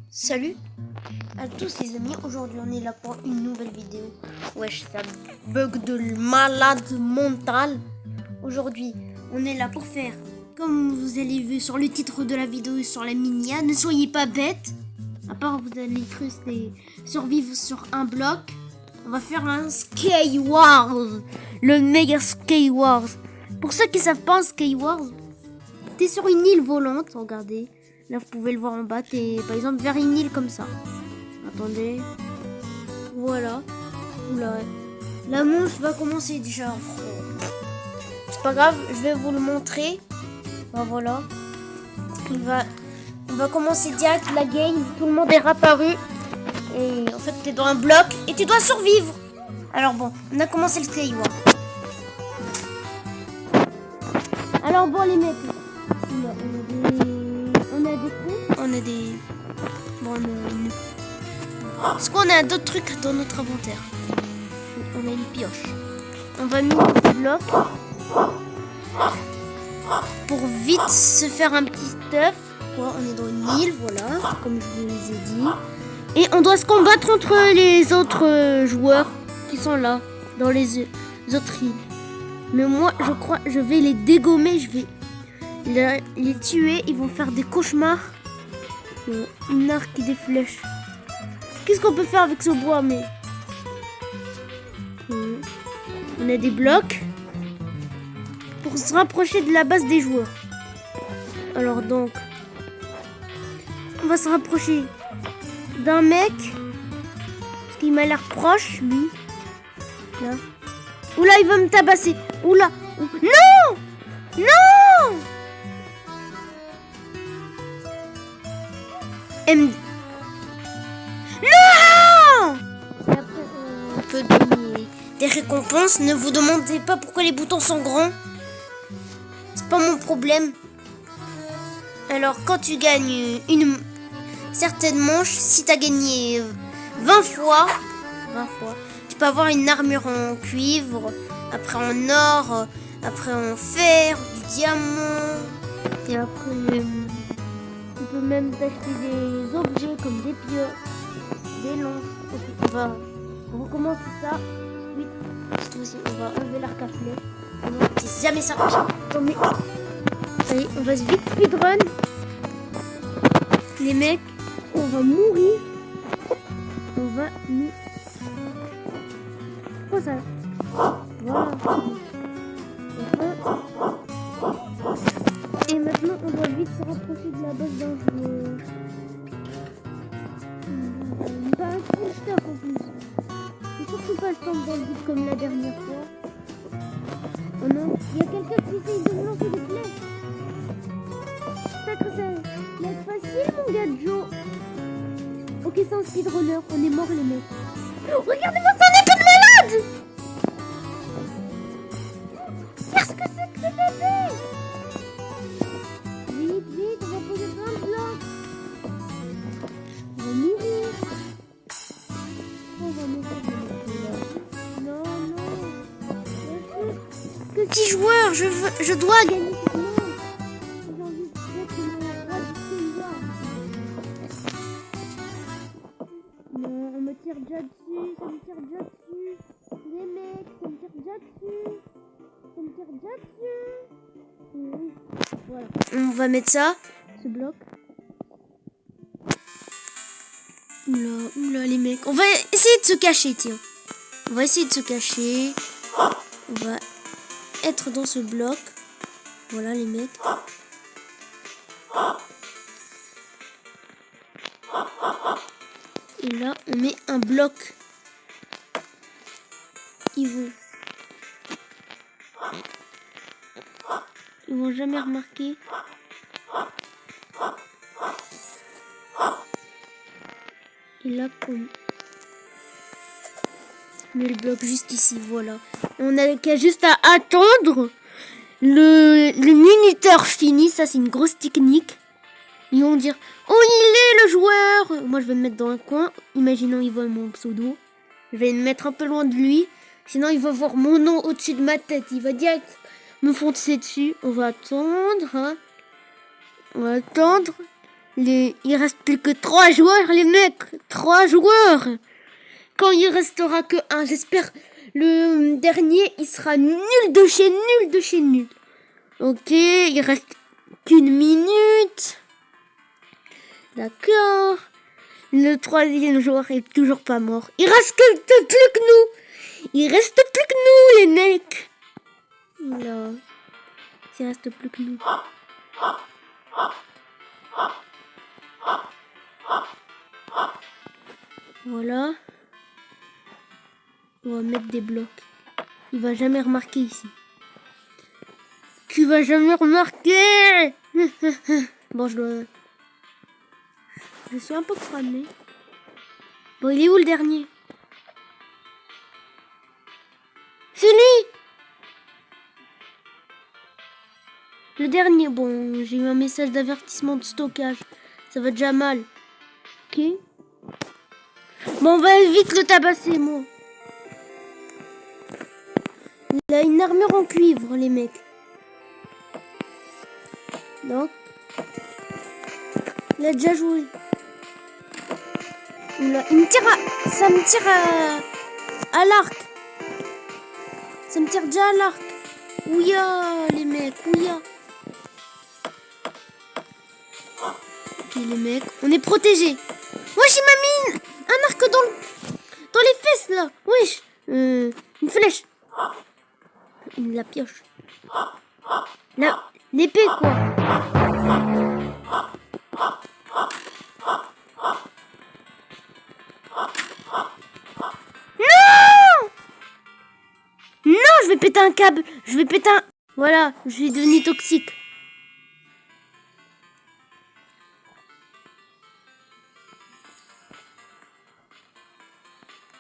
Salut à tous les amis, aujourd'hui on est là pour une nouvelle vidéo. Wesh, ça bug de malade mental. Aujourd'hui on est là pour faire, comme vous allez vu sur le titre de la vidéo sur la minia, ne soyez pas bêtes. À part vous allez rester survivre sur un bloc. On va faire un Skywars, le méga Skywars. Pour ceux qui savent pas, un Skywars, t'es sur une île volante, regardez. Là, vous pouvez le voir en bas. T'es, par exemple, vers une île comme ça. Attendez. Voilà. Oula. La manche va commencer déjà. C'est pas grave, je vais vous le montrer. Ben, voilà. On va commencer direct la game. Tout le monde est apparu. Et en fait, t'es dans un bloc et tu dois survivre. Alors bon, on a commencé le Skyward. Alors bon, les mecs. On a des... Bon, est-ce qu'on a d'autres trucs dans notre inventaire? On a une pioche. On va mettre ce bloc pour vite se faire un petit stuff. Quoi, on est dans une île, voilà, comme je vous les ai dit. Et on doit se combattre entre les autres joueurs qui sont là, dans les autres îles. Mais moi, je crois, je vais les dégommer, je vais les tuer. Ils vont faire des cauchemars. Une arc et des flèches. Qu'est-ce qu'on peut faire avec ce bois? Mais on a des blocs pour se rapprocher de la base des joueurs. Alors donc, on va se rapprocher d'un mec parce qu'il m'a l'air proche, lui. Là. Oula, il va me tabasser. Oula, non, non. MD. Non! Et après, on peut donner des récompenses. Ne vous demandez pas pourquoi les boutons sont grands. C'est pas mon problème. Alors, quand tu gagnes une certaine manche, si tu as gagné 20 fois, tu peux avoir une armure en cuivre, après en or, après en fer, du diamant, et après... Tu peux même t'acheter des objets comme des pioches, des lances. Ok, on va recommencer ça. Oui, on va enlever l'arc à flèche. C'est jamais ça. Attendez. Allez, on va vite speedrun. Les mecs, on va mourir. On va nous... Quoi ça? Voilà. Et maintenant, on doit vite se rapprocher de la base d'un joueur. Pas un full stop en plus. Et surtout pas le temps dans le but comme la dernière fois. Oh non, il y a quelqu'un qui essaye de me lancer des flèches. Peut-être que ça va être facile, mon gars Joe. Ok, c'est un speedrunner. On est mort, les mecs. Oh, regardez-moi ça, on est de malade. Qu'est-ce que c'est que ce bébé? Vite, on va poser plein de blocs. On va mourir. On va mourir. Non. Petit joueur, je dois gagner cette manche. J'ai envie de faire non, on me tire déjà dessus, ça me tire déjà dessus. Les mecs, ça me tire déjà dessus. Oui. Voilà. On va mettre ça, ce bloc. Oula, les mecs. On va essayer de se cacher, tiens. On va essayer de se cacher. On va être dans ce bloc. Voilà, les mecs. Et là, on met un bloc. Ils vont jamais remarquer. Et là, on met le bloc juste ici, voilà. On a qu'à juste à attendre le minuteur fini. Ça, c'est une grosse technique. Ils vont dire, oh, il est le joueur. Moi, je vais me mettre dans un coin. Imaginons, il voit mon pseudo. Je vais me mettre un peu loin de lui. Sinon, il va voir mon nom au-dessus de ma tête. Il va direct me foncer dessus. On va attendre. Hein. On va attendre. Il reste plus que 3 joueurs, les mecs. 3 joueurs. Quand il restera que 1, j'espère le dernier, il sera nul de chez nul de chez nul. Ok, il reste qu'une minute. D'accord. Le 3e joueur est toujours pas mort. Il reste plus que nous. Il reste plus que nous, les mecs. Là. Il reste plus que nous. Voilà. On va mettre des blocs. Il va jamais remarquer ici. Tu vas jamais remarquer. Bon, je suis un peu cramé. Bon, il est où le dernier? C'est lui. Le dernier. Bon, j'ai eu un message d'avertissement de stockage. Ça va déjà mal. Ok. Bon, on va vite le tabasser, moi. Il a une armure en cuivre, les mecs. Donc, il a déjà joué. Il me tire ça me tire à l'arc. Ça me tire déjà à l'arc. Ouya, les mecs, ouya. Ok, les mecs, on est protégés. Wesh, il m'a mis un arc dans les fesses, là. Wesh, une flèche. La pioche. Là, l'épée, quoi. Non! Non, je vais péter un câble. Je vais péter un... Voilà, je vais devenir toxique.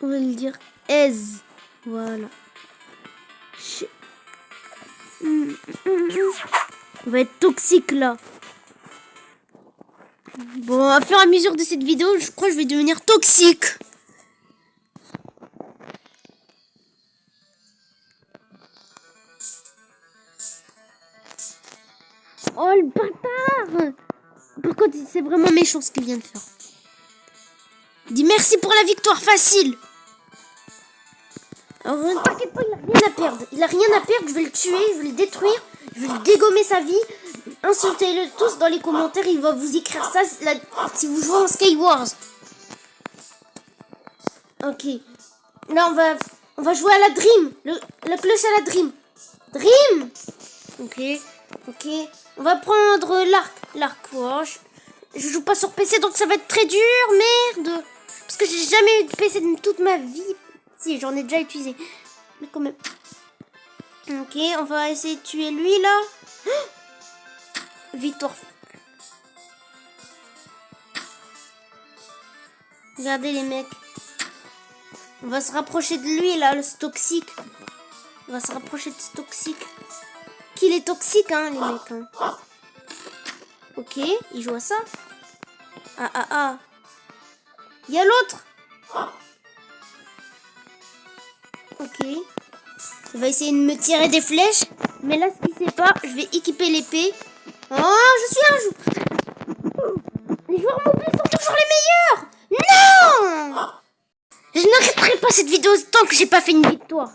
On va le dire aise. Voilà. On va être toxique là. Bon, à fur et à mesure de cette vidéo, je crois que je vais devenir toxique. Oh le bâtard! Par contre, c'est vraiment méchant ce qu'il vient de faire. Dis merci pour la victoire facile. Alors ne t'inquiète pas, il a rien à perdre. Il a rien à perdre, je vais le tuer, je vais le détruire, je vais dégommer sa vie. Insultez-le tous dans les commentaires, il va vous écrire ça si vous jouez en Skywars. Ok. Là on va jouer à la Dream. La cloche à la Dream. Dream. Ok. Ok. On va prendre l'arc. L'arc. Oh, je joue pas sur PC donc ça va être très dur. Merde. Parce que j'ai jamais eu de PC de toute ma vie. Si, j'en ai déjà utilisé. Mais quand même. Ok, on va essayer de tuer lui là. Victoire. Regardez les mecs. On va se rapprocher de lui là, le toxique. On va se rapprocher de ce toxique. Qu'il est toxique, hein, les mecs. Hein. Ok, il joue à ça. Ah. Il y a l'autre. Ok. Il va essayer de me tirer des flèches. Mais là, ce qu'il sait pas, je vais équiper l'épée. Oh, je suis un joueur. Les joueurs mobiles sont toujours les meilleurs. Non! Je n'arrêterai pas cette vidéo tant que j'ai pas fait une victoire.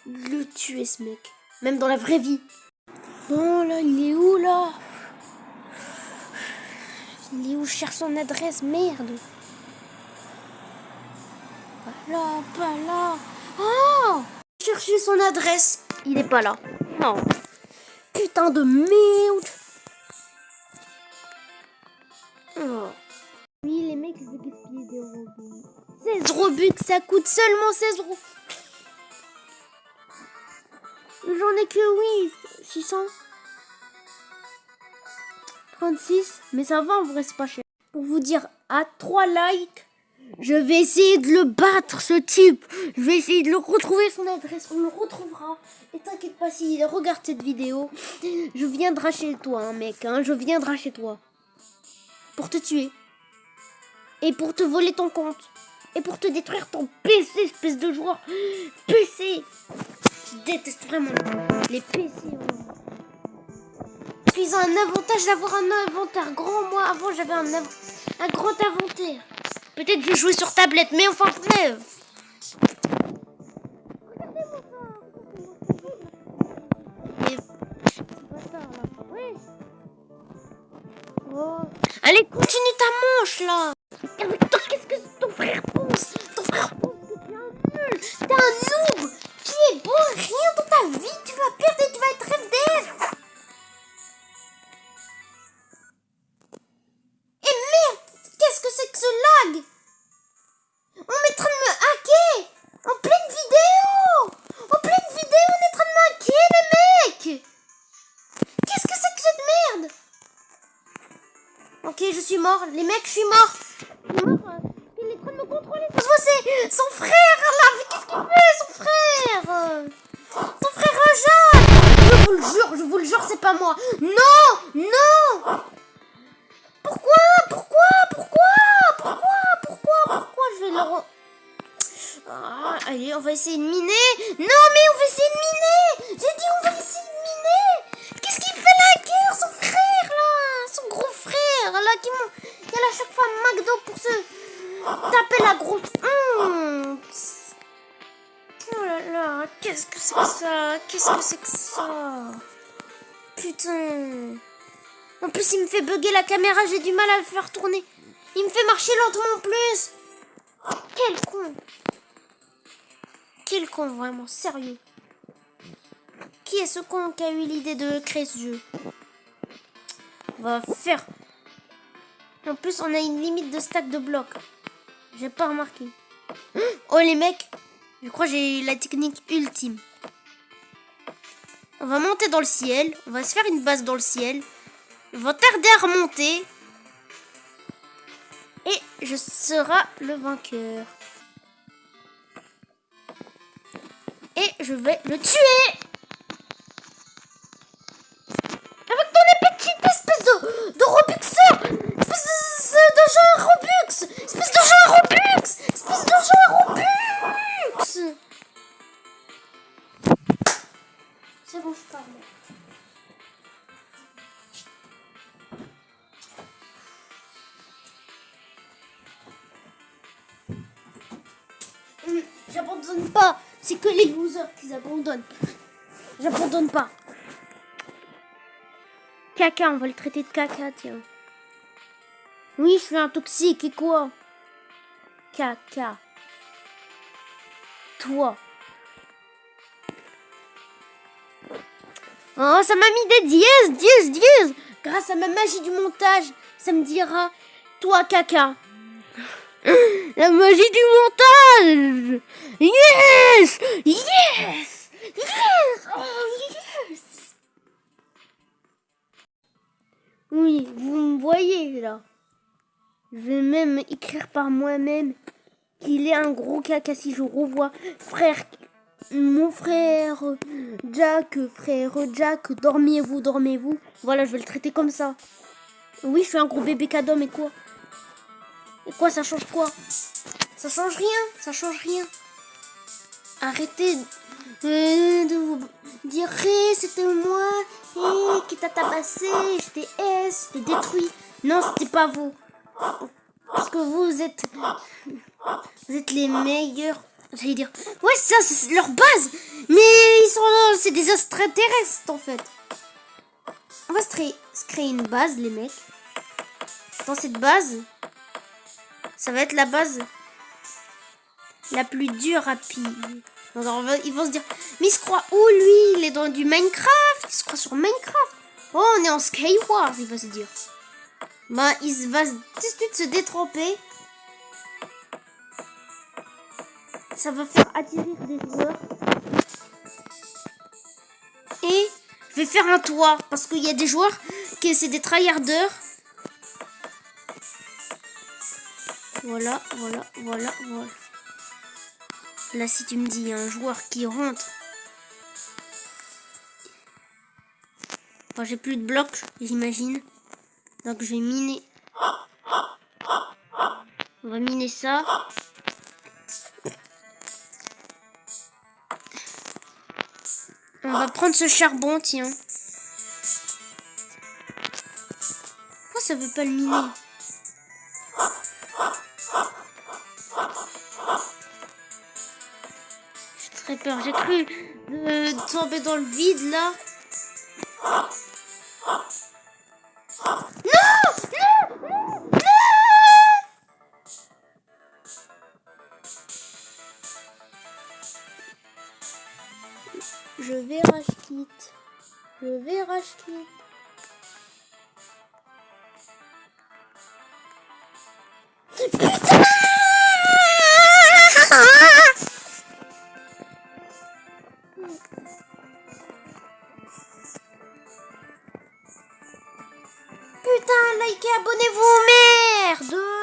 Le tuer, ce mec. Même dans la vraie vie. Bon, là, il est où, là? Il est où? Je cherche son adresse, merde. Pas là. Oh! Chercher son adresse. Il est pas là. Non. Putain de merde. Oh. Oui, les mecs, je vais gaspiller des Robux. 16 Robux, ça coûte seulement 16 euros. J'en ai que, oui, 636. Mais ça va, en vrai, c'est pas cher. Pour vous dire, à 3 likes, je vais essayer de le battre, ce type. Je vais essayer de le retrouver, son adresse. On le retrouvera. Et t'inquiète pas, s'il regarde cette vidéo, je viendrai chez toi, hein, mec. Hein, je viendrai chez toi. Pour te tuer. Et pour te voler ton compte. Et pour te détruire ton PC, espèce de joueur. PC. Je déteste vraiment les PC. Ils ont un avantage d'avoir un inventaire grand. Moi, avant, j'avais un grand inventaire. Peut-être que je jouais sur tablette, mais enfin, bref. Oh. Allez, continue ta manche, là. Avec toi, qu'est-ce que ton frère pense? Ton frère pense que tu es un nul. T'es un noob. Tu es bon, rien dans ta vie. Tu vas perdre et tu vas être FDF. Et merde, qu'est-ce que c'est que ce lag? On est en train de me hacker. En pleine vidéo. En pleine vidéo, on est en train de me hacker, les mecs. Qu'est-ce que c'est que cette merde? Ok, je suis mort. Les mecs, je suis mort. Il est en train de me contrôler. Ça se voit, c'est son frère, là. Mais qu'est-ce qu'il fait, son frère? Son frère Jacques. Je vous le jure, c'est pas moi. Non, non. Pourquoi je vais le... allez, on va essayer de miner. Non, mais on va essayer de miner. J'ai dit on va essayer de miner. Qu'est-ce qu'il fait là, hacker, son frère, là? Son gros frère, là, qui a à chaque fois un McDo pour se taper la grosse honte. Oh là là, qu'est-ce que c'est que ça? Qu'est-ce que c'est que ça? Putain. En plus, il me fait bugger la caméra, j'ai du mal à le faire tourner. Il me fait marcher lentement en plus. Quel con. Quel con, vraiment, sérieux. Qui est ce con qui a eu l'idée de créer ce jeu? On va faire... En plus, on a une limite de stack de blocs. J'ai pas remarqué. Oh les mecs, je crois que j'ai la technique ultime. On va monter dans le ciel. On va se faire une base dans le ciel. On va tarder à remonter. Et je serai le vainqueur. Et je vais le tuer. Avec ton épée de cheat, espèce de Robuxeur. Espèce de jeu à Robux. Espèce de jeu à Robux. Espèce de jeu à Robux. C'est bon, je parle. J'abandonne pas. C'est que les losers qui abandonnent. J'abandonne pas. Caca, on va le traiter de caca, tiens. Oui, je suis un toxique, et quoi? Caca. Toi. Oh, ça m'a mis des dièses. Grâce à ma magie du montage, ça me dira, toi, caca. La magie du montage. Yes. Oh, yes. Oui, vous me voyez, là. Je vais même écrire par moi-même qu'il est un gros caca si je revois mon frère Jack, dormez-vous. Voilà, je vais le traiter comme ça. Oui, je suis un gros bébé cadom, et quoi? Et quoi, ça change quoi? Ça change rien. Arrêtez de vous dire c'était moi qui t'a tabassé, j'étais j'étais détruit. Non, c'était pas vous. Parce que vous êtes les meilleurs. J'allais dire, ouais, ça, c'est leur base. Mais c'est des extraterrestres en fait. On va se créer une base, les mecs. Dans cette base, ça va être la base la plus dure à piller. Donc ils vont se dire, mais il se croit où lui? Il est dans du Minecraft. Il se croit sur Minecraft. Oh, on est en Skywars, il va se dire. Bah, il va tout de suite se détremper. Ça va faire atterrir des joueurs. Et je vais faire un toit. Parce qu'il y a des joueurs qui c'est des tryharders. Voilà. Là, si tu me dis, il y a un joueur qui rentre. Bon, j'ai plus de blocs, j'imagine. Donc, je vais miner. On va miner ça. On va prendre ce charbon, tiens. Pourquoi ça veut pas le miner? J'ai très peur. J'ai cru tomber dans le vide là. Je vais racheter. Je vais racheter. Putain! Putain, likez, abonnez-vous, merde!